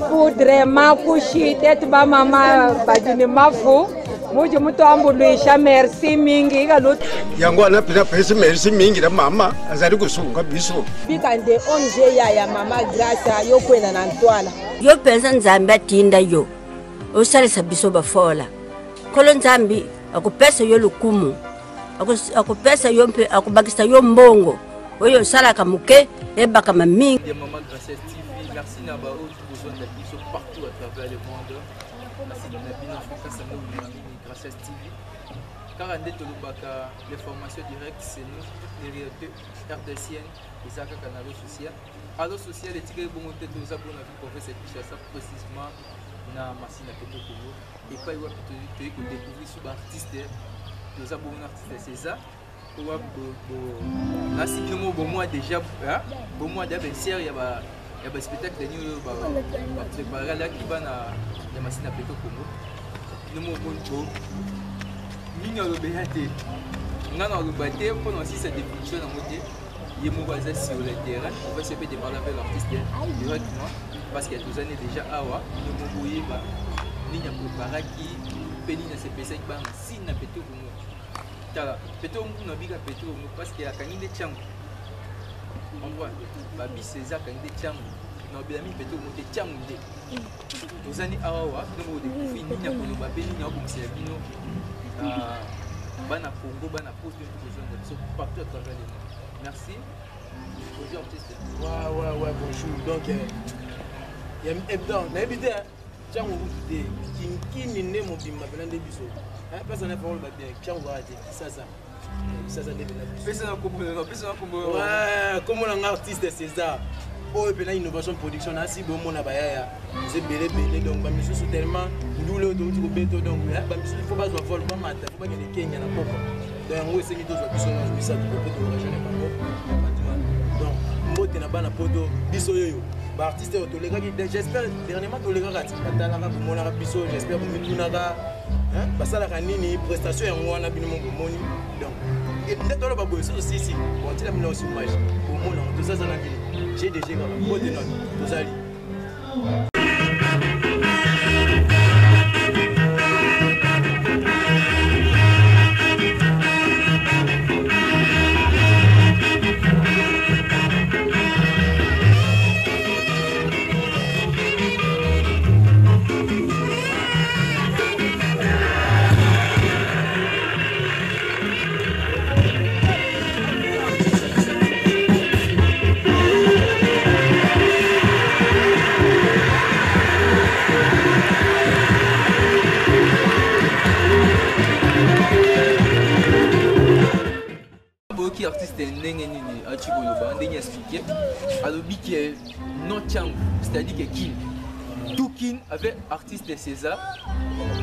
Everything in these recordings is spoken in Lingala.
poudre makushi tete ba mama badini mafu muji muto ambulisha merci mingi galut yango ana pina pesa merci mingi da mama azali kusunga biso bikande onje ya mama grâce yo kwena na ntwala yo pensa nzambi atinda yo osalisa biso bafola kolo nzambi akupesa yo lukumu akupesa yo mpe akubakisa yo mbongo oyo salaka muke ebaka mamingi des mamans grâce TV merci na ba autres besoin de biso partout à travers le monde merci na bino afrika ça nous grâce TV car ande tolobaka les formations directes c'est nous les réalités RDCN et ça canal social allo social et tigre bon monter tous abonnés na professeur Kishasa précisément na masina peto Congo et pas y avoir tu découvrir sur artiste tous abonnés artiste c'est ça là si nous bon mois déjà bon mois d'anniversaire il y a spectacle de nous préparer là qui va na machine à péto Congo nous mon bon ni le béaté on a le batté pour aussi cette définition en mode il est basé sur le terrain on va essayer de parler avec l'artiste directement parce qu'il y a 2 années déjà awa nous mon boyer ba ni na préparer qui peni na CPC qui ba si na péto Congo Peto na biga peto parce que akangi de chango. On voit babi César kangi de chango. Na bilami peto mote chango de. Tozani awa no de kufi ni na kolo babi ni na komisa bino bana Congo bana poste besoin de so partout à travers le monde. Merci. Bonjour artiste. Ouais bonjour. Donc il y a hebdo na ebité chango de kinki ni mo bimba belande biso. Personne n'a pas le bien. Qui on va dire ça personne ouais comme un artiste de César oh et puis là innovation production ainsi bon mon abaya c'est belé donc ba misu tellement ndule do tu beto donc ba misu il faut pas vol pas matin faut pas que les Kenya na poko donc on essaie de faire biso na bisa de poko de région pas donc mbote na bana poto biso yoyo ba artiste otolega j'espère dernièrement tolega kati katala ka komona biso j'espère que mitunaka parce que la nini prestation ya mwana bino moni donc et dans le babo aussi bon tu l'as aussi image au monde tout ça na bino j'ai déjà comme mode non tout ça artiste ndenge nini achikoloba ndenge expliquer alobi que non chango c'est-à-dire que kin tout kin avec artiste César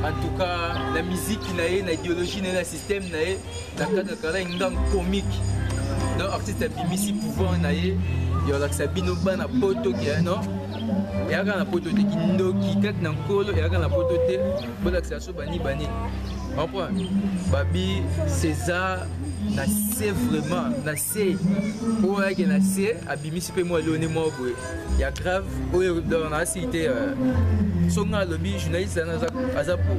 en tout cas la musique nae na idéologie na système nae na cadre kala ngam comique donc artiste bimisi pouvoir nae yo la sabino bana poto ki non ya kana poto te kindoki kat na nkolo ya kana poto te bola ça bani comprends babi César na c'est vraiment na c'est ouais que na c'est abimisi pe moi leone moi boy ya grave oyo dans la cité songa lobby journaliste na azapo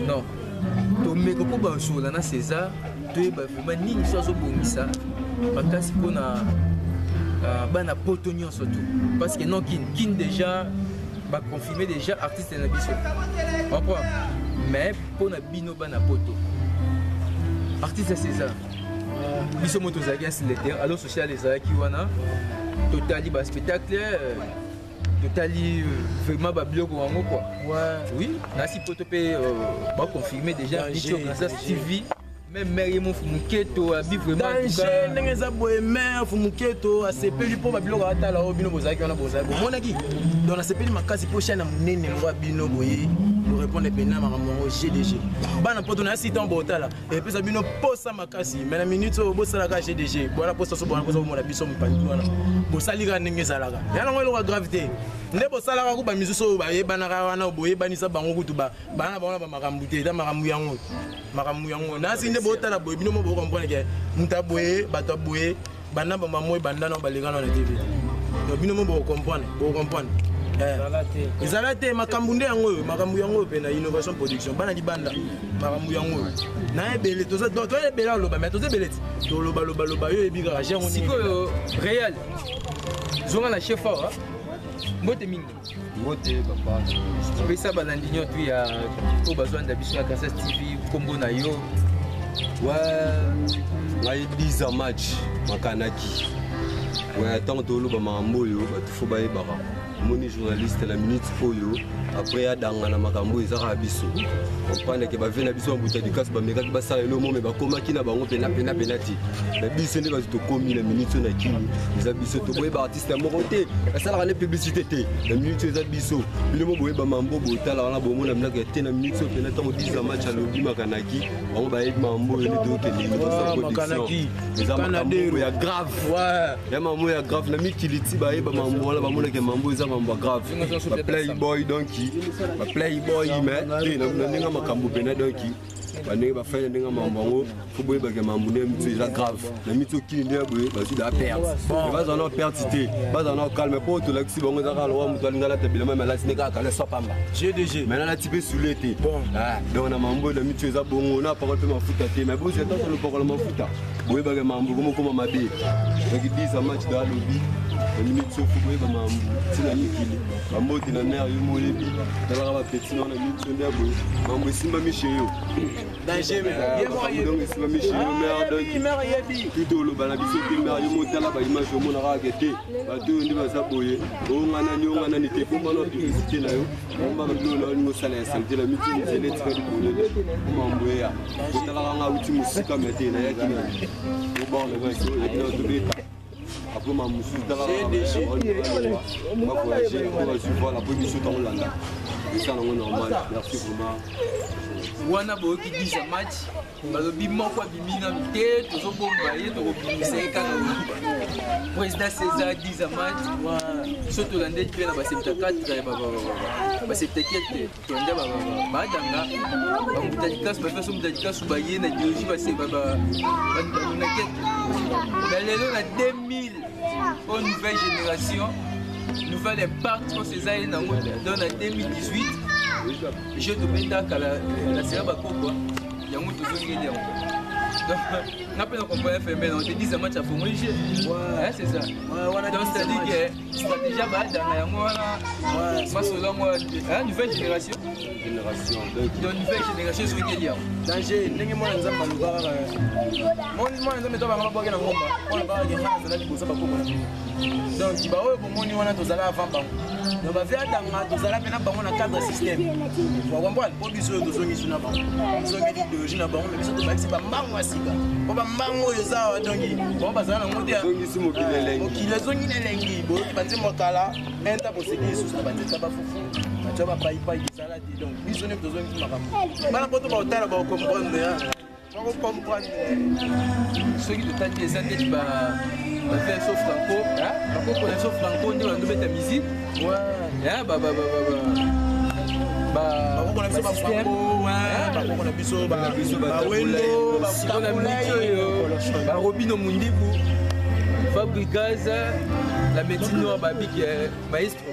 non to me ko ba show na César to ba vraiment nini so bongisa bakasi pona bana potonyo surtout parce que non kin déjà ba confirmer déjà artiste na biso comprends mais pona bino bana poto artiste César biso moto zaki asilete alors social les zaki wana totali ba spectacle totali vraiment ba biloko wango quoi oui na si poto pe ba confirmer déjà biso grâce TV même mère mon fumuketo abi vraiment danger ndenge za boye mère fumuketo asepeli po ba biloko atala o bino bozaki wana bozaki monaki dans la sepeli makasi po chaîne munene ngwa bino boye nous répondre pena makambo GDG bana poto na site en botala et puis sabino posa makasi mais la minute o bosala ka GDG bona posa so bona posa mo la biso mpandu wana bosali ka ndenge zalaka yana ngelo ka gravité nde bosala ka ku ba mizuso ba yebana ka wana boye banisa bango kutu ba bana bona ba makambu te da makambu yango na si nde botala boye bino mo bo comprendre que muta boye bato boye bana ba mamoy banda no balinga na TV donc bino mo bo comprendre ezala te makambo nde yango oyo makambo yango oyo mpe na innovation production bana libanda makambo yango oyo na ebele toyebele aloba me toza ebele ti tolobaloba yo yebi kaka gengo sikoyo réel zonga na chef awa mbote mingi mbote papa pesa balandi nyonso ya oyo bazwanda biso na Kasas TV kombo na yo ngai 10 match makanaki ntango toloba makambo oyo bato fo bayebaka omoni journaliste na minute oyo après adanga na makambo eza kaka biso comprendre ke bave na biso bambuta dikasi bamekaki basala elo mo me bakomaki na bango pena te na biso nde bazo tokomi na minute oyo na kini eza biso toboyeba artiste ya moko te asalaka ne publicité te na minute oyo eza biso bino mo boyeba mambo botala wana bomona minaka ya te na minute oyo pena ntango 10 match alobi makanaki bango bayebi mambo oyo nde tokende production eza makambo ya grave ya mambo ya grave na mikili ti bayeba mambo wana bamonaka mambo eza mambo grave ba playboy donc ba playboy mais na ndenge makambo pena donc bandenge bafanya ndenge mambo yango fo boyebaka mambo nde mitu eza grave na mitu okili nde boye bazwi da perte baza na perte te baza na calme po tolakisi bango eza kaka lowa moto alinga lata bilema mais alasi nde kaka leso pamba GDG mais nalati mpe sule te donc na mambo na mitu eza bongo na parole mpe mafuta te mais bosi ata tolopakola mafuta boyebaka mambo komokoma mabe donc 10 match da lobi minute sofu boyeba mambo tina mikili bambote na mer yo moyebi talaka bapeti na minute nde boye mambo esimba mishe yo donc esimba mishe yo mer donc tout oloba na biso te mer yo motala baimage omonaka kaka te bato oyo nde baza boye onganani te fo mbana publicité na yo omba babilo na olingo osala ya salite na mitini nzela etikali bolele omambo eya otalaka nga uti mosika me te nayaki na obanaa tobeta après ma moussou dans la voyager on va suivre la position dans l'Olanda ça non normal merci vraiment wana boki 10 match balobi moko bimina te tozobomba ye tokobimisa ye kaka président César 10 match surtout lande pe na basepta 4 basepta 4 tonde badanga bamuta dikas bafaso muta dikas baye na biologie baseba na ket lelo na 2000 aux nouvelle génération nouvelle impact au César et dans la 2018 je te mets dans la série bakoko yango tozongeli yango donc n'a pas compris FML on te dit ça match à fond ouais c'est ça donc c'est dit que stratégie ba dans yango wana masolo moi nouvelle génération donc nouvelle génération zongeli yango danger ndenge mwana nzamba lukaka mwana nzamba to banga boke na ngomba ona ba ke mwana zala libosa bakoko donc ba oyo bomoni wana tozala avant bango donc ba via danga tozala pena bango na cadre système wa kwambwa po biso tozongi suna bango tozongi idéologie na bango mais biso tobakisi ba mbango asika po ba mbango oyo za donc bo bazala na ngodi zongi simo kilelengi okile zongi na lengi bo banze mokala enta poseki sous na banze ba fufu bacha ba pai ezala te donc biso ne tozongi makambo bana poto ba otala ba comprendre ya on comprendre ceux qui t'a dit ça tête ba fait sauf franco bakoko na sauf franco ndio bandobeta musique ouais bakoko na biso ba franco bakoko na biso ba wendo ba mito ba Robino Mundibu Fabricaza la médecine noire babi qui est maestro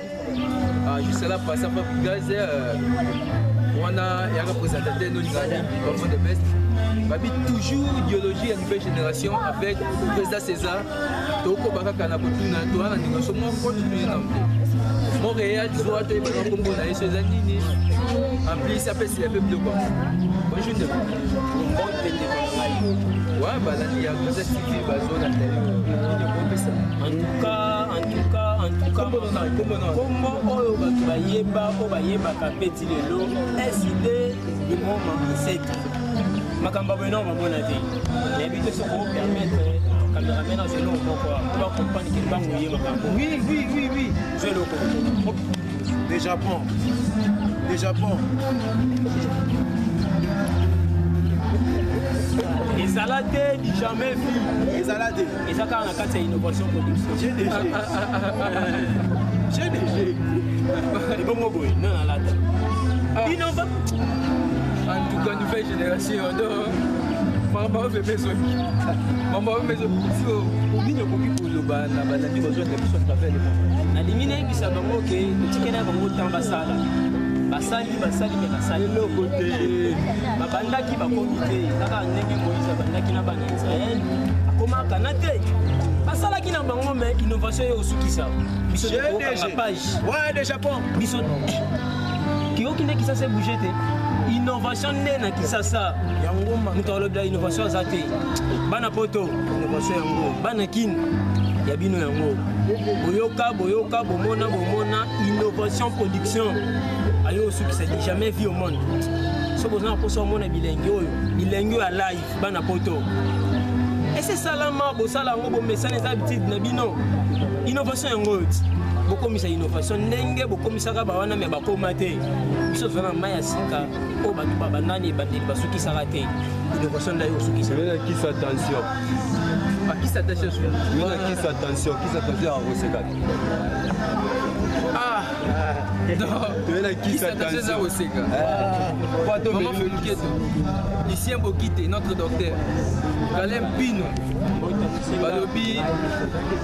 juste là passer Fabricaza on a un représentateur nous comme de best babi toujours idéologie à nouvelle génération avec le président César toko bakaka na kotuna to ana négociation mo continuer na Montréal soit to ba kombo na yeso zanini en plus ça peut c'est un peu de quoi bonjour de bon tende ouais bah là il y a que ça qui va zone comment oyo bato bayebaka peti lelo eside du moment seka makambo beno mamona te yebi te soko permettre caméraman na zelo moko on va comprendre que bango yé makambo oui zelo ko des Japon ezala te du jamais vu ezala te ezaka na kati ya innovation production GDG et bon boy non la lata innova en tout cas nouvelle génération Maman fait besoin. Maman fait besoin. Si on vient pour le ban, la banane besoin de personne pas faire. Na limine bisa bango ke tikena bango tamba sala. Basali mais basali le côté. Babandaki ba comité, kaka ndenge Moïse bandaki na bana Israël. Akoma kanate. Basala ki na bango mais innovation yo sukisa. Biso ko ka page. Ouais, de Japon. Biso Kio kine kisa se bouger te. Innovation nena kisasa yango mutolo bla innovation zate bana poto innovation yango bana kin ya bino yango boyoka bomona innovation production ayo ce qui s'est jamais vu au monde so besoin pour ça mona bilengo à live bana poto et c'est ça la ma bo sala ngo bo message les habitudes na bino innovation yango beaucoup misa innovation ndenge beaucoup misa ka bawana me bakoma te biso vraiment maya sika o batu babanani bandeli basuki sarate innovation ndayo suki sarate qui s'attention qui s'attention qui s'attention à Rosekat non qui s'attention à Rosekat maman Foluketo ici un bokite notre docteur Kalem Pino balobi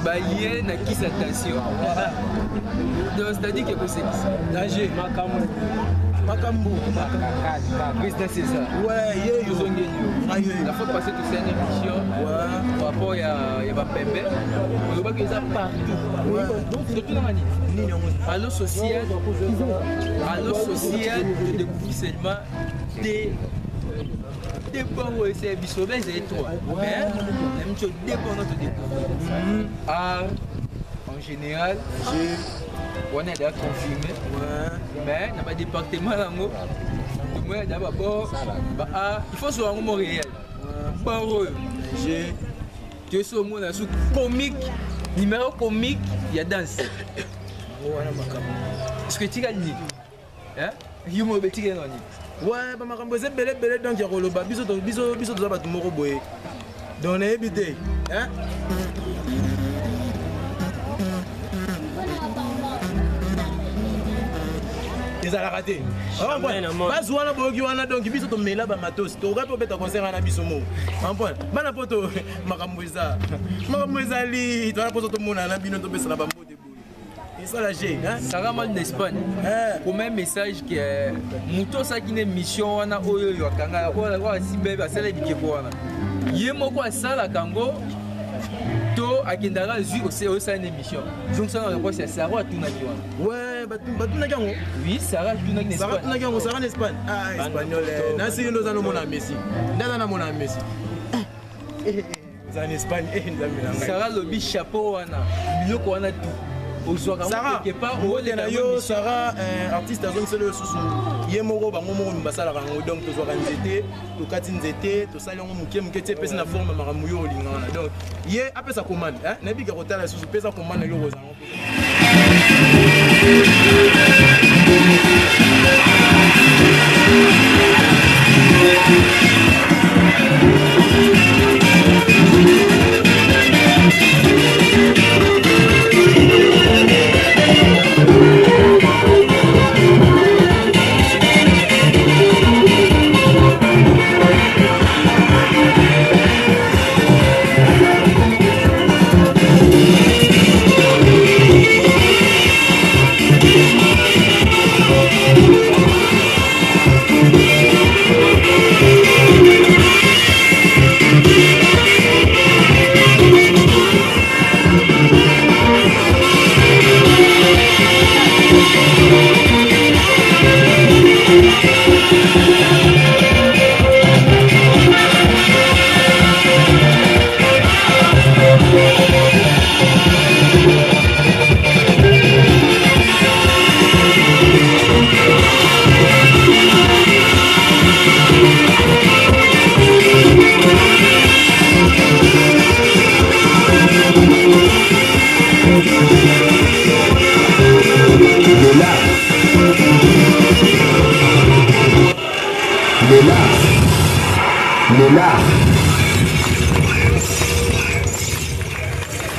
baye na qui s'attention donc c'est-à-dire que c'est danger Makambo Christian César ouais la fois passée tu sais une émission par rapport à Bapembe on voit que ça partout surtout dans mani allo social de découvrir seulement des bons services sauvages et toi mais même chose des bons notre découvrir en général on est déjà confirmé mais dans le département d'abord il faut soit un mot réel tu es sur le monde comique numéro comique il y a danse est-ce que tu as dit humour petit que non ouais ba makambo c'est belé donc ya koloba biso to ba tumoko boye donc na ebité hein ezala raté basi wana boyoki wana donc biso tomela bamatosi tokoki tobeta concert wana biso mo ampone bana po to makambo ezali towana mposo tomonana bino topesana bambote boye esala g sara mal d'Espagne comme un message que moto osaki na émission wana oyo akanga oyo sibebe asala bikeko wana ye moko asalaka yango to akendaka zwi osala na émission donc ça na réponse ya sara atunaki wana ouais batunaki yango oui sara atunaki na Espagne batunaki yango sara na Espagne espagnol nasi ndoza nomona Messi ndaza namona Messi za na Espagne nzambe nanga sara lobi chapeau wana biloko wana tout Sarah, yo Sarah artiste azongiseli oyo susu ye moko bango moko basalaka yango donc tozwaka nzete tokati nzete tosali yango moke ti epesi na forme makambo yo olinga wana donc ye apesa commande nayebika kotala susu pesa commande eloko ozango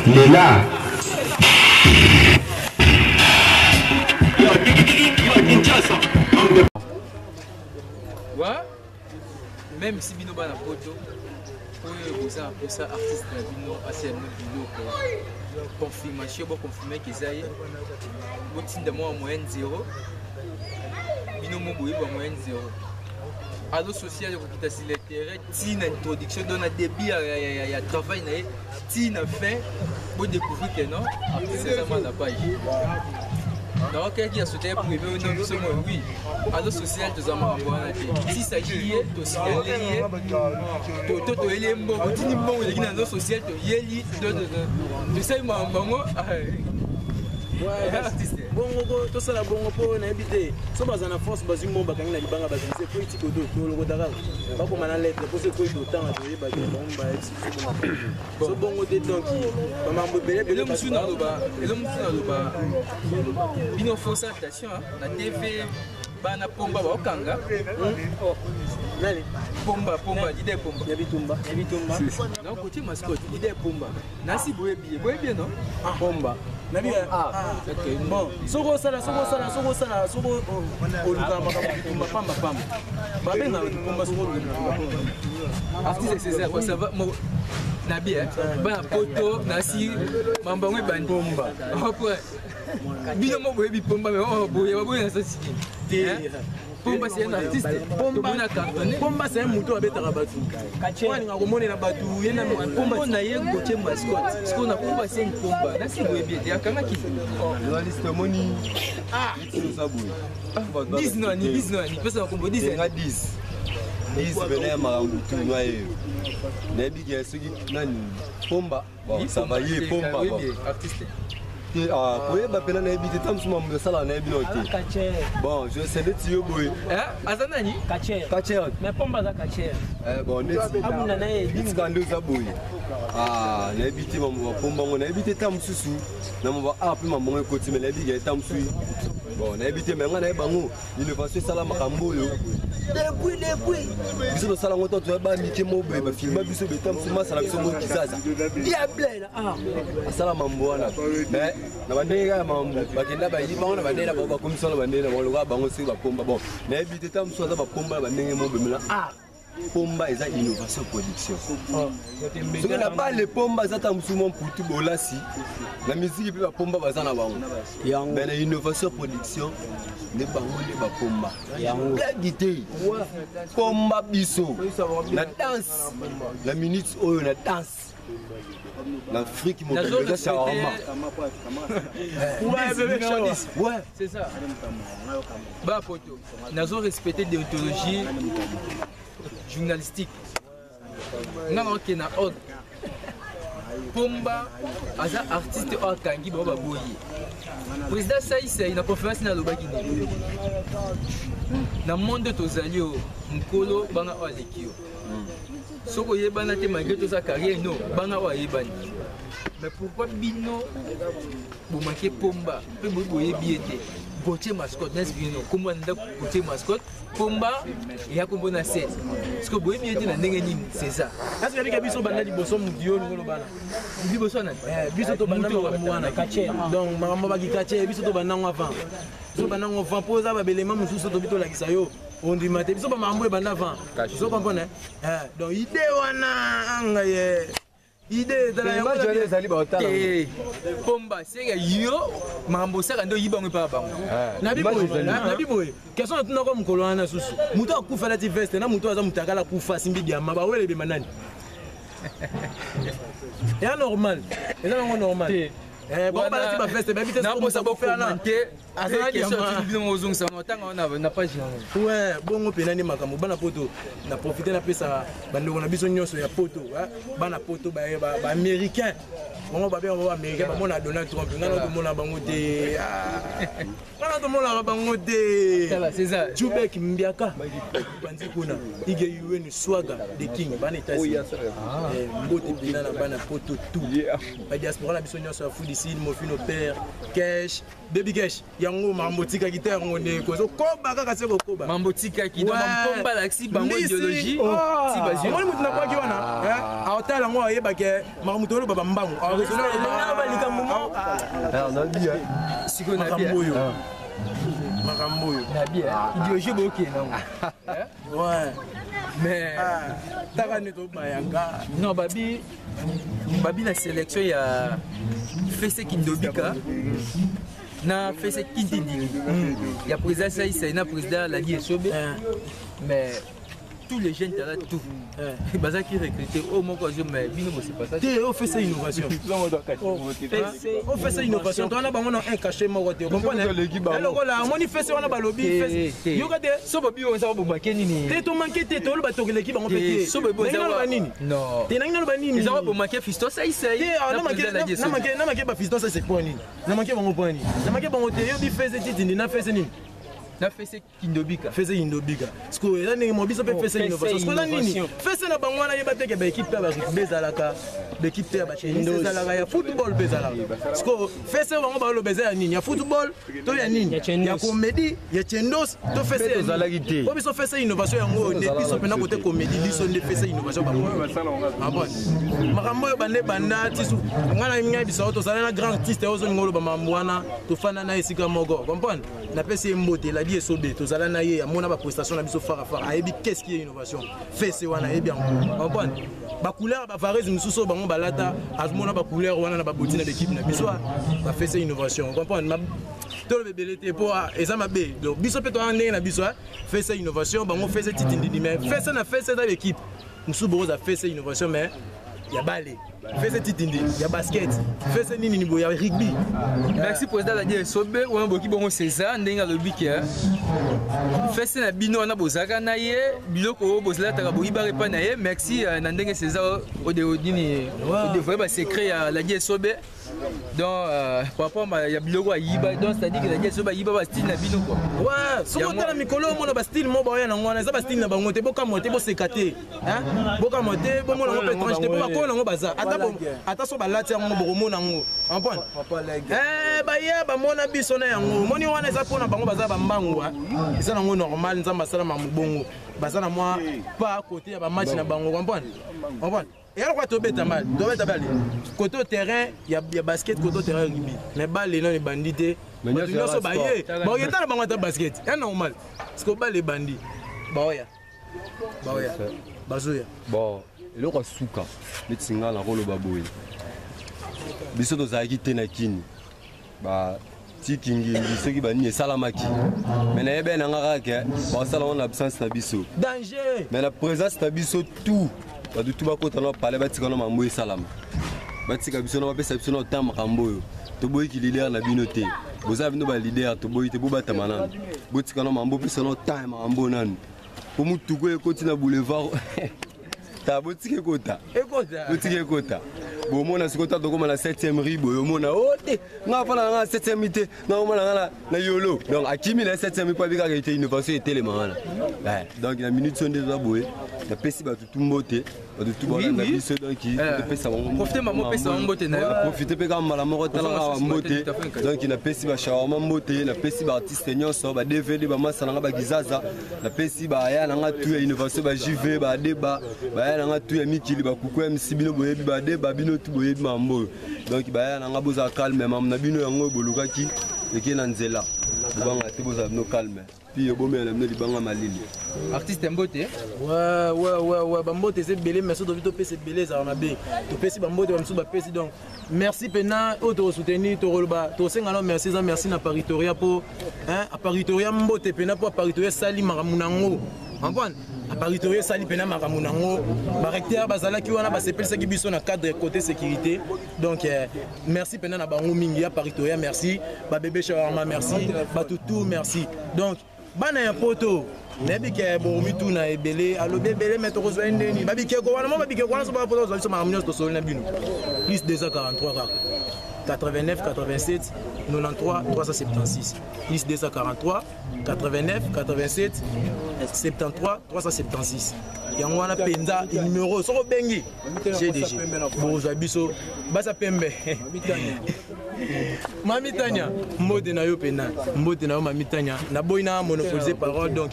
Léla. Ouais. Même si bino bana poto Pour ça, artiste assez confirmation, confirmer qu'ils aillent. De moi en moyenne 0. Bino mo boye en moyenne 0. Allo social qui t'a sur le terrain, une introduction donne un début à travail na tina fin pour découvrir que non, c'est ça ma page. Donc quelqu'un qui a sauté pour privé non nous sommes oui. Allo social tous en marabouana. Si ça y est, to signaler to ele mbo, tini mbo le gina allo social to yeli de ça mambo. Bongo to sala bongo po na habité so baza na force bazu momba kangi na libanga bazu c'est politique odo to logo dara ba ko mana lettre pour ce ko do temps to yeba ke bomba so bongo de donc ba mambo bele bele musu na loba bino fausse attention na TV bana pomba ba okanga nani pomba dide pomba ya bitumba non côté mascotte dide pomba nasi boye bien non pomba nabi okay bon soko sala oluka makambo pamba ba benga pomba soko artiste c'est ça va nabi ba poto nasi mambango bandi pomba après bino mo boye bi pomba mais boye na sasi Pomba c'est un artiste. Pomba c'est un mouton avec Tarabatu. Quand on a remonté la batou, il y a un pomba na yé goché mascotte. Ce qu'on a pomba c'est un pomba. Là c'est bien. Il y a quand qui. Journaliste Moni. Ah. 10 non, ni peut ça combo 10. 10 venait marambutu noyé. Nebi qui est ce qui nani pomba. Bon ça va y pomba. Artiste. Oui, bah pena na habité tam suma mo sala na habité. Bon, je sais le tio boy. Azanani? Kacher. Mais pomba za kacher. Bon, abuna na ye skando za boy. Na habité mo pomba mo na habité tam susu. Na mo ba pe mo koti me na habité tam sui. Bon, na habité me ngana bango, innovation sala makambo yo. Depuis. Biso sala ngoto to ba mike mo be ba filma biso betam suma sala biso mo kizaza. Dia blena sala mambo wana. Mais na bandega mambo bakenda ba yiba wana bandela ba komisona bandela ba loka bango si ba pomba bon. Na habité tam so za ba pomba ba ndenge mo be mela pomba eza innovation production. Ce qu'on n'a pas les pomba za tam suma putu bolasi. La musique pe ba pomba bazana bango. Mais la innovation production ne bango ne ba pomba. Blaguité. Pomba biso. La danse. La minute oyo na danse. L'Afrique mon bébé ça rama. Ouais, c'est ça. Ba poto. Nazo respecter déontologie journalistique. Non qui na ordre. Pomba aza artiste o kangi ba boyi. Président Saïs il a conférence na lobaki ne. Na monde tozali o mkolo banga o alekio. Soko yebana te malgré tout sa carrière non banga o yebani. Mais pourquoi bino bo manquer pomba pe bo yebi ete Gauthier mascotte n'est-ce bien non comment nda Gauthier mascotte pomba ya kombo na set parce que bo yebi ete na ndenge nini c'est ça. Est-ce que avec biso banda liboso mudio ngolo bana liboso na biso to banda mwana kache donc mama ba ki kache biso to banda avant biso banda avant poza ba belema mususu to bito lakisa yo on dit maté biso ba mambo e banda avant biso comprendre donc idée wana anga ye idée de la image ezali ba otala pomba c'est yo mambo saka ndo yibango pa bango na biboye question tuna ko mukolo wana susu muto akufa la ti veste na muto aza mutakala kufa simbi diama ba wele be manani ya normal eza normal bon ba ti ba veste ba vitesse ko sa faire là azana question bino mozong sa tanga na page ouais bongo pena ni makambo bana poto na profiter na pesa bandeko na biso nyonso ya poto bana poto ba américain bongo ba bien ba américain ba mona Donald Trump ngana to mona bango te ngana to mona bango te c'est ça Jubek Mbiaka banzi kuna ige UN swaga de king bana États-Unis mbote pena na bana poto tout ba diaspora na biso nyonso ya food ici mo fino père cash baby cash yango mambo tika guitar ngone ko so koba kaka se ko koba mambo tika ki do mambo laxi bango idéologie si bazio mo mutu na kwa ki wana a hotel ngo ayeba ke mamuto lo baba mbangu a resona ba lika mumo na bien siko na bien makambo yo na bien idéologie boke na ouais Mais non, Babi la sélection il y a Fessé Kindobika. Na Fessé Kindindili. Il y a président Saïs, il y a président Lali Esobe. Mais tous les jeunes talents tout. Baza qui recruté au moins quoi mais bino c'est pas ça. Tu fait ça innovation. On fait ça innovation. On a pas un cachet moi tu comprends. Alors là on y fait ça on a pas lobby. Yo regardez so babi on ça ba manquer nini. Tu to manquer tu to ba to l'équipe on fait. So babi ça ba nini. Non. Tu n'as pas nini. Ça va ba manquer fiston ça ça. Non manquer ba fiston ça c'est point nini. Non manquer ba point nini. Non manquer ba on te yo bi fait ça titi na fait ça nini. Na Fessé Kindobika. Fessé Kindobika. Parce que là n'est mobile ça peut faire innovation. Parce que là nini. Fessé na bango na yeba teke ba équipe ba bezalaka. Ba équipe ba chez bezalaka ya football bezalaka. Parce que Fessé bango ba lo bezala nini. Ya football to ya nini. Ya comédie, ya chendos to Fessé bezalaki te. Bo biso Fessé innovation yango ne biso pena côté comédie biso ne Fessé innovation ba. Ah bon. Makambo bande banda tisu. Ngana minga biso to sala na grand artiste ozo ngolo ba mambwana to fana na esika mogo. Comprendre? Na pesi mbote la vie sobe to zala na ye amona ba prestation na biso fara ayebi qu'est-ce qui est innovation Fessé wana yebi yango comprendre ba couleur ba varese mususo bango balata azmona ba couleur wana na ba botina d'équipe na biso ba Fessé innovation comprendre to le belete po eza mabe donc biso pe to ndenge na biso Fessé innovation bango Fessé titindini mais Fessé na Fessé dans l'équipe mususo boza Fessé innovation mais ya balé Fessé titindi ya basket Fessé nini nibo ya rugby. Merci président la die sobe on boki bongo César ndenga lobi ke Fessé na bino na bozaka na ye biloko bozala taka boyi ba repa na ye merci na ndenge César o de odini o de ba secret ya la die sobe donc par rapport à ya biloko ayiba donc c'est-à-dire que la die sobe ayiba ba style na bino quoi. Ouais so ko tala mikolo mo na ba style mo ba ya na ngwana za ba style na bango te boka mote bo sekate hein boka mote bo mo na pe tranche te bo ba ko na ngo baza ata so balati yango bokomo nango comprendre baye bamona biso na yango moni wana eza pona bango baza bambangu eza nango normal nzamba sala mabongo baza na moi pas côté ya ba match na bango comprendre et alors quoi to beta mal côté terrain ya basket côté terrain rugby mais balle non les bandits mais nyonso baye bon yeta na bango ta basket c'est normal parce que balle les bandits baoya bazoya bon eloko suka letinga na rolo baboyi biso tozalaki te na kini ba tikingi bisoki bani esalamaki mais na yebe na nga kaka basala en absence na biso danger mais la présence na biso tout badu tout bakota na parler batika na mambo esalama batika biso na bapesa biso na temps makambo yo toboyi ki leader na bino te boza bino ba leader toboyi te bobata manana botika na mambo pesa na temps makambo nani pour mutuko ekoti na boulevard botike kota bon mona sikota to na 7e ribo yo mona ote nga fana nga 7e ité na mona na yolo donc akimi na 7e pas bika été innovation et télémana donc la minute sonde za boye na pesi ba tutumbote ba tutubola na biso donc qui pesa profiter maman pesa mbote na profiter pe ka mala moko tala mbote donc na pesi ba shawarma mbote na pesi ba artiste nyonso ba DVD ba masala nga ba gizaza na pesi ba ya nga tu innovation ba JV ba débat ba ya nga tu ya mikili ba kuku MC bino boye ba débat bino tu boye mambo donc ba ya nga boza calme mam na bino yango bolukaki eke na nzela banga te boza no calme puis bomé na mne libanga malili artiste mbote ouais bambote c'est belé mais surtout to pesi belé za na be to pesi bambote ba msu ba pesi donc merci pena auto soutenir to rolba to senga no merci za merci na paritoria po hein a paritoria mbote pena po paritoria sali maramunango comprendre a paritoria sali pena maramunango ba recteur bazalaki wana ba sepelsaki biso na cadre côté sécurité donc merci pena na bango mingi ya paritoria merci ba bébé shawarma merci ba toutou merci donc bana ya poto nebi ke bo mi tuna ebele alo bebele metro zo ndeni babi ke ko wana mo babi ke ko wana so ba poto zo so maramnios to so na binu plus 243 89 87 93 376 plus 243 89 87 73 376 yango wana penza numéro soko bengi GDG bozo biso basa pembe Mami Tanya mode na yo pena mode na yo Mami Tanya na boyna monopoliser parole donc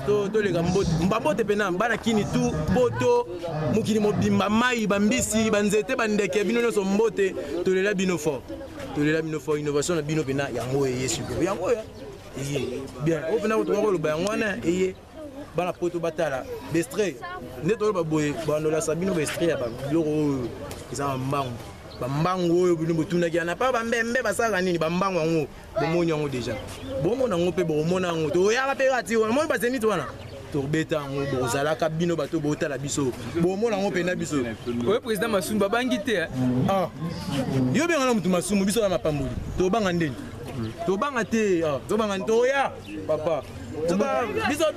to les gambote mbabote pena bana kini tout poto mukini mobimba mai bambisi banzete bandeke bino nyonso mbote to lela bino fort innovation na bino pena yango yesu yango ya bien o pena to ko lo ba yango na eye bana poto batala bestre neto ba boye bando la sabino bestre ya ba biloko za mbango bambango oyo bino botuna ki na pa bambembe basaka nini bambango ngo bomoni ngo déjà bomona ngo pe bomona ngo to ya pe rati mo ba zeni to wana to beta ngo bozalaka bino bato botala biso bomona ngo pe na biso oyo président Masumu babangi te ah yo benga na mutu Masumu biso na mapamboli to banga ndeni to banga te to banga to ya papa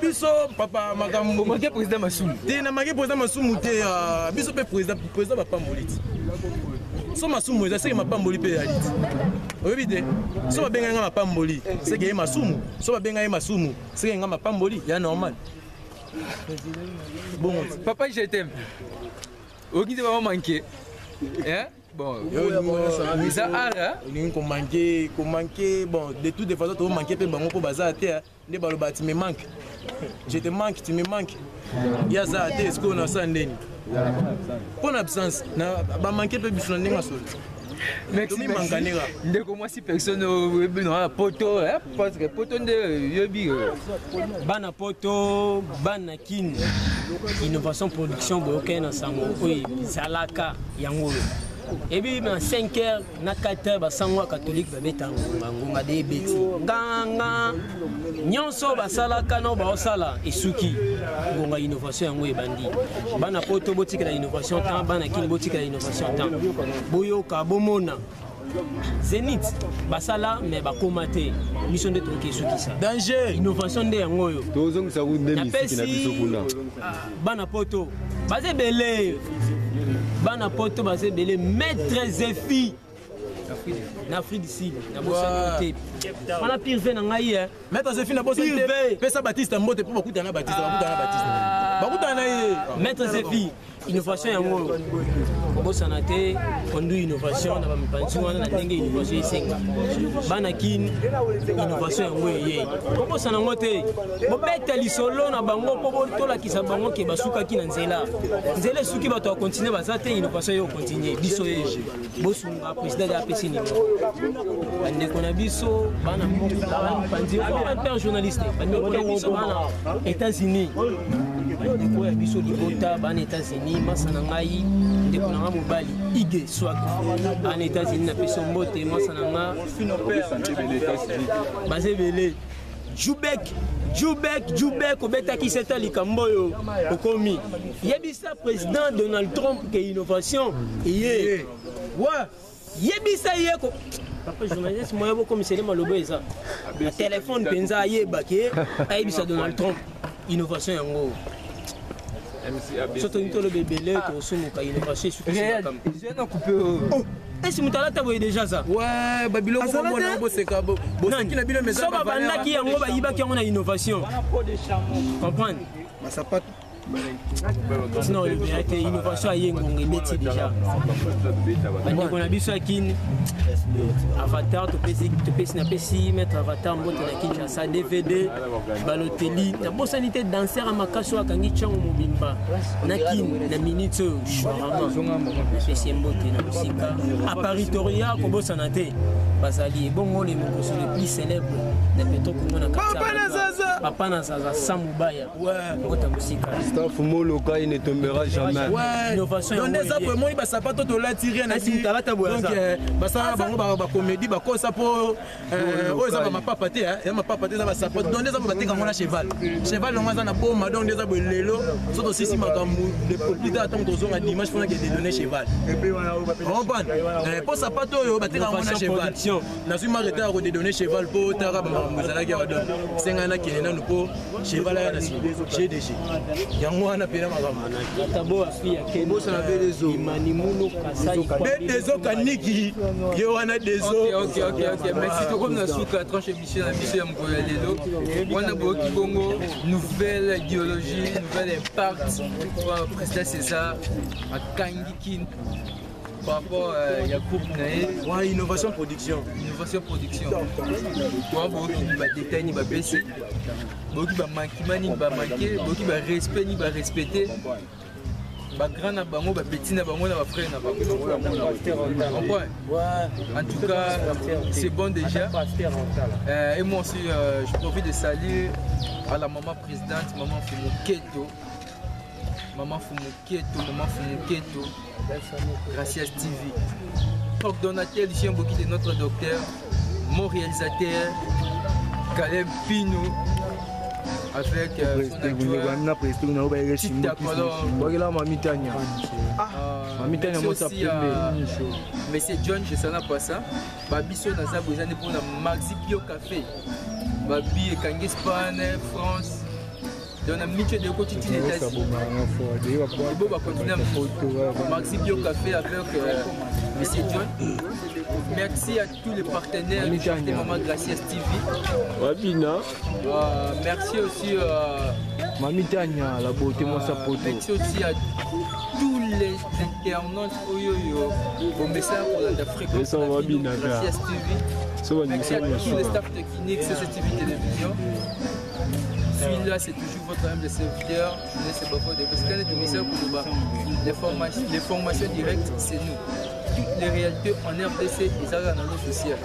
biso papa makambo manke président Masumu te na manke président Masumu te biso pe président bapamboli so Masumu eza seke mapamboli pe ya liti oyebi te so babenga nga mapamboli seke ye Masumu so babenga ye Masumu seke nga mapamboli ya normal bon papa je t'aime oki te ba manke bon ça ara ni ko manquer bon de toutes les façons to manquer pe bango po baza te ne baloba tu me manques je te manque tu me manques ya za te est-ce qu'on a ça ndeni pour l'absence na ba manquer pe biso ndenge solo merci ndeko moi si personne bino poto parce que poto nde yobi bana poto bana kin innovation production boyoke na sango oyi salaka yango et puis à 5h na 4h basango catholique babeta ngonga de beti nganga nyonso basalaka no baosala esuki ngonga innovation yango ebandi bana poto botika la innovation temps bana kin botika la innovation temps boyoka bomona Zénith basala mais bakomate mission de truc esuki ça danger innovation de yango yo tozong sa kunde misiki na biso kuna bana poto baze belé bana poto baze belé maître Zéfi na Afrique du Sud na bossa côté bana pire ve na ngai maître Zéfi na bossa côté pesa Baptiste mbote po bakuta na Baptiste bakuta na ye maître Zéfi innovation yango bossa na te conduit innovation na bampanzi wana na ndenge innovation isenga bana kin innovation yango ye bossa na ngote bobeta lisolo na bango po botolakisa bango ke basuka ki na nzela suki bato continuer bazate innovation yo continuer biso ye bosunga président de APC ni bandeko na biso bana mpanzi bana père journaliste bandeko na biso bana États-Unis bandeko ya biso libota bana États-Unis masana ngai ndeko na nga mobali ige swag en États-Unis na peso mbote masana nga bazebele Jubek obetaki seta likambo yo okomi yebisa président Donald Trump ke innovation ye wa yebisa ye ko papa journaliste moya bo komisere malobo eza na téléphone penza yeba ke ayebisa Donald Trump innovation yango surtout le bébé to sumuka innovation sur je na couper est-ce mutala ta boye déjà ça ouais babilo ko mona bo seka bo ki na bino message so banda ki yango ba yibaki yango na innovation comprendre masapato sinon le vérité innovation aye ngonga beti déjà bandeko na biso akini avatar to pesi na pesi mettre avatar mbote na Kinshasa DVD baloteli na bosanité danser à makaso akangi chango mobimba na kin na minute shwarama na pesi mbote na musika apparitoria ko bosana te basali bongo le mokoso le plus célèbre na peto ko na kasa papa na zaza samubaya ngota musika staff moloka il ne tombera jamais innovation donc des après moi ba sapato to la tirer na simtalata boya donc basala bango ba comédie ba kosa po oza ba mapapa te ya mapapa te za ba sapato donc des après bateka ngona cheval ngo za na boma donc des après lelo soto sisi makambu de propriétaire tant que zonga dimanche fona que de donner cheval on pas po sapato yo bateka ngona cheval na sui marrêter à de donner cheval po tara ba muzala ki wadon senga na kenena no po cheval ya na si GDG yango wana pena makambo tabo afia kebo sana belezo manimuno kasai dezo kaniki yo wana dezo ok merci to comme na suka tranche émission na biso ya mkoyo ya lelo wana boki bongo nouvelle idéologie nouvelle impact pour président César akangi kin par rapport à groupe ouais, innovation production moi boki ba détail ni ba baisser boki ba manquer boki ba respect ni ba respecter ba grand na bango ba petit na bango na ba frère na bango en tout cas c'est bon déjà et moi aussi je profite de saluer à la maman présidente, maman Fumuketo. Maman Fumuketo, Gracias TV. Coordonnateur du chien Boki de notre docteur, mon réalisateur, Kalem Pino, avec son Monsieur John, je ne sais pas ça. Babiso Naza Bozane pour la Maxi Bio Café. Babi et Kangespan, France. Donc, on a mis de côté des États-Unis. On va continuer à Maxi Bio Café avec Monsieur John. Merci à tous les partenaires de Maman Gracias TV. Merci aussi Mamie Tania, la beauté, moi ça pote. Merci aussi à tous les internautes au message pour la fréquence de Gracias TV. Merci à tous les staffs techniques de cette TV télévision. Celui-là, c'est toujours votre humble serviteur. Je ne sais pas quoi de parce qu'elle est émission pour nous. Les formations directes, c'est nous. Toutes les réalités en RDC et ça dans le social.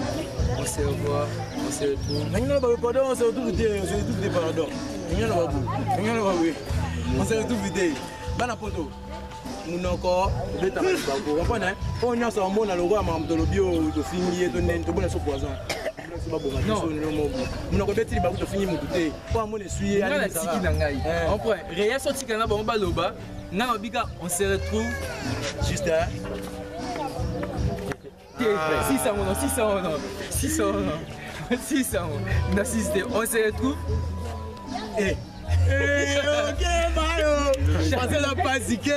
On se revoit, on se retrouve. On se retrouve vite, pardon. On se retrouve vite. Banapoto. Nous encore deux temps. Vous comprenez? On a ça, on a le roi, on a le bio, de finir, de n'être pas de poison. Non, on a peut-être de finir mon côté. Pas mon essuyer. On pourrait rien sortir quand on va là-bas. On se retrouve juste là. 600. On se retrouve. Ok, Mario. Je pensais la basique.